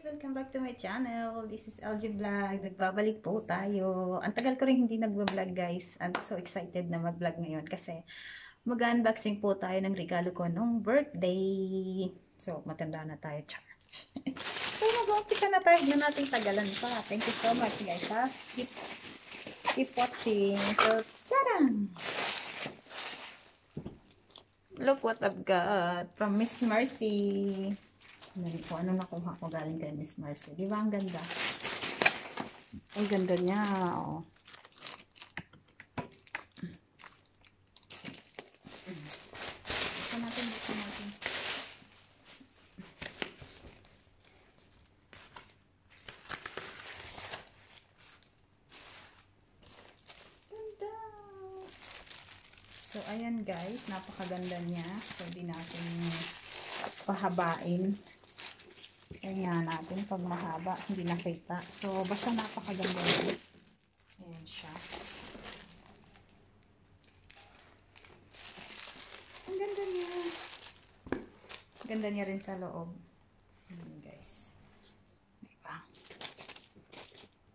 Welcome back to my channel. This is LG Vlog. Nagbabalik po tayo. Ang tagal ko rin hindi nagbablog guys. I'm so excited na mag-vlog ngayon kasi mag-unboxing po tayo ng regalo ko nung birthday. So, matanda na tayo. So, mag-umpisa na tayo. Huwag na natin tagalan pa. Thank you so much guys ha. Keep watching. So, tcharam! Look what I've got from Miss Mercy. Kung ano nakuha ko galing kay Miss Mercy. Di ba ang ganda? Ang ganda niya. Oh. Buksan natin. Ganda! So, ayan guys. Napakaganda niya. Pwede natin pahabain. Kaya natin pag mahaba, hindi nakita. So, basta napakaganda niya. Ayan siya. Ang ganda niya. Ganda niya rin sa loob. Ayan guys. Diba?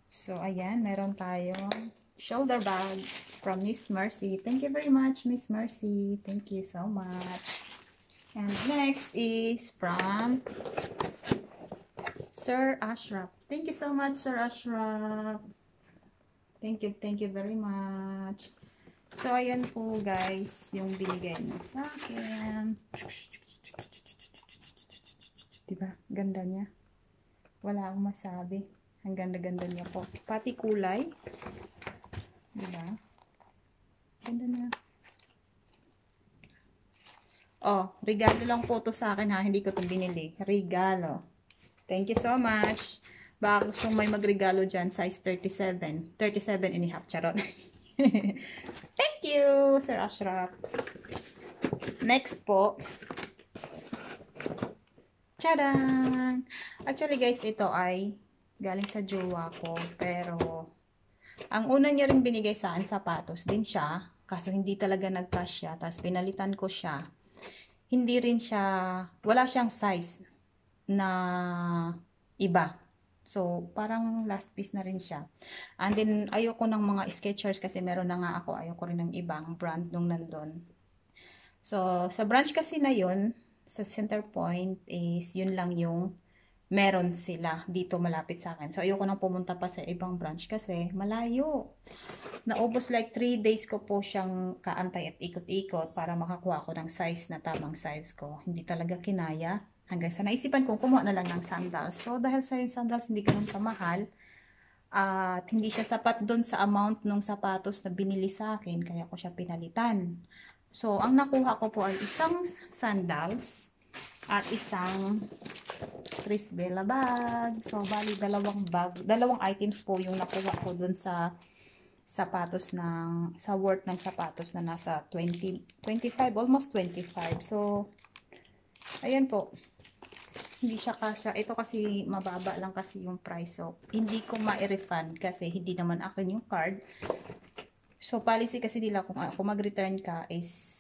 So, ayan. Meron tayong shoulder bag from Miss Mercy. Thank you very much, Miss Mercy. Thank you so much. And next is from Sir Ashraf. Thank you so much, Sir Ashraf. Thank you very much. So, ayan po guys, yung binigay niya sa akin. Diba? Ganda niya. Wala akong masabi. Ang ganda-ganda niya po. Pati kulay. Diba? Ganda na. Oh, regalo lang po to sa akin ha. Hindi ko to binili. Regalo. Thank you so much. Baka gustong may magregalo dyan, size 37. 37 and a half, charot. Thank you, Sir Ashraf. Next po. Tadaan! Actually guys, ito ay galing sa jowa ko. Pero, ang una niya rin binigay sa akin, sapatos din siya. Kaso hindi talaga nagkasya. Tapos pinalitan ko siya. Hindi rin siya, wala siyang size na iba. So, parang last piece na rin siya. And then, ayoko ng mga Skechers kasi meron na nga ako. Ayoko rin ng ibang brand nung nandun. So, sa branch kasi na yun, sa Center Point is yun lang yung meron sila dito malapit sa akin. So, ayoko nang pumunta pa sa ibang branch kasi malayo. Naubos like 3 days ko po siyang kaantay at ikot-ikot para makakuha ko ng size na tamang size ko. Hindi talaga kinaya. Hanggang sa naisipan ko, kumuha na lang ng sandals. So, dahil sa yung sandals, hindi ganun kamahal. At hindi siya sapat doon sa amount ng sapatos na binili sa akin. Kaya ko siya pinalitan. So, ang nakuha ko po ay isang sandals at isang Chris Bella bag. So, bali dalawang bag. Dalawang items po yung nakuha ko doon sa sapatos ng, sa worth ng sapatos na nasa 25, almost 25. So, ayan po. Hindi siya kasya. Ito kasi mababa lang kasi yung price. So, hindi ko ma-refund kasi hindi naman akin yung card. So, policy kasi nila kung mag-return ka is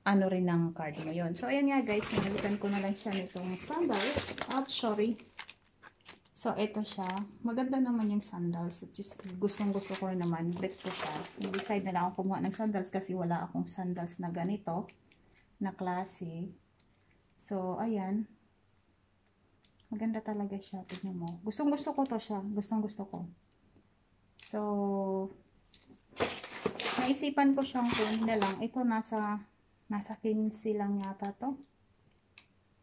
ano rin ng card mo yun. So, ayan nga guys. Nalitan ko na lang siya nitong sandals. Sorry. So, ito siya. Maganda naman yung sandals. Just gustong-gusto ko rin naman. Bet ko siya. I-decide na lang ako kumuha ng sandals kasi wala akong sandals na ganito. Na klase. So, ayan. Maganda talaga siya. Tignan mo. Gustong-gusto ko to siya. Gustong-gusto ko. So, naisipan ko siyang kunin na lang. Ito nasa 15 lang yata to.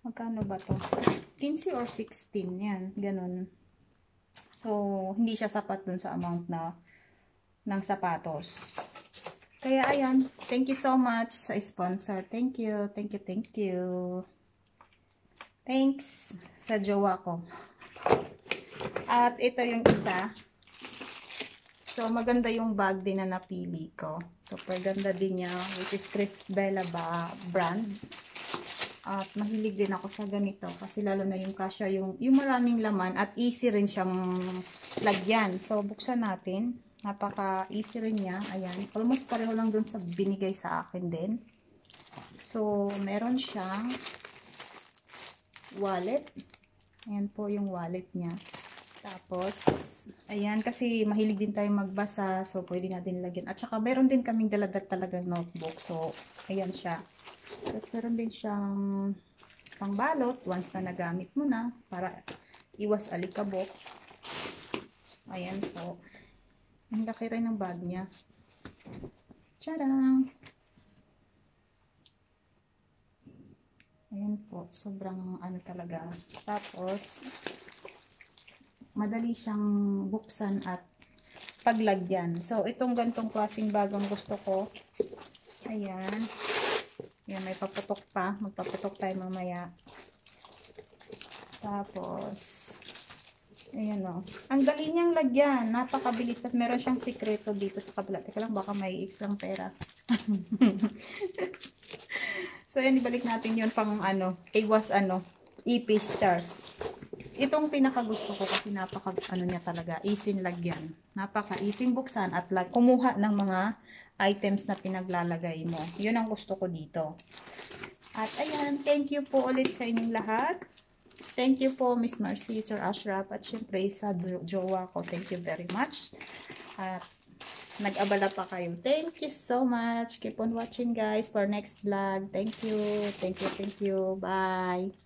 Magkano ba to? 15 or 16. Yan. Ganun. So, hindi siya sapat dun sa amount na ng sapatos. Kaya, ayan. Thank you so much sa sponsor. Thank you. Thank you. Thank you. Thanks sa jowa ko. At ito yung isa. So, maganda yung bag din na napili ko. Super ganda din niya, which is Chris Bella brand. At mahilig din ako sa ganito. Kasi lalo na yung kasya, yung maraming laman. At easy rin siyang lagyan. So, buksan natin. Napaka-easy rin niya. Ayan. Almost pareho lang dun sa binigay sa akin din. So, meron siyang wallet. Ayan po yung wallet niya. Tapos, ayan, kasi mahilig din tayo magbasa, so pwede natin lagyan. At saka, meron din kaming daladat talagang notebook. So, ayan siya. Tapos, meron din siyang pangbalot once na nagamit mo na para iwas alikabok. Ayan po. Ang laki rin ng bag niya. Tadang! Ayan po. Sobrang ano talaga. Tapos, madali siyang buksan at paglagyan. So, itong gantong klaseng bag ang gusto ko. Ayan. Ayan, may paputok pa. Magpaputok tayo mamaya. Tapos, ayan o. Ang dali niyang lagyan. Napakabilis. Tapos, meron siyang sikreto dito sa kabila. Teka lang, baka may extra pera. So, ayan, ibalik natin yun pang ano, iwas ano, ipis char. Itong pinaka gusto ko kasi napaka ano niya talaga, easy lagyan. Napaka easy buksan at kumuha ng mga items na pinaglalagay mo. Yun ang gusto ko dito. At ayan, thank you po ulit sa inyong lahat. Thank you po Miss Marcy, Sir Ashraf, at syempre sa jowa ko. Thank you very much. At nag-abala pa kayo. Thank you so much. Keep on watching guys for next vlog. Thank you. Thank you. Thank you. Bye.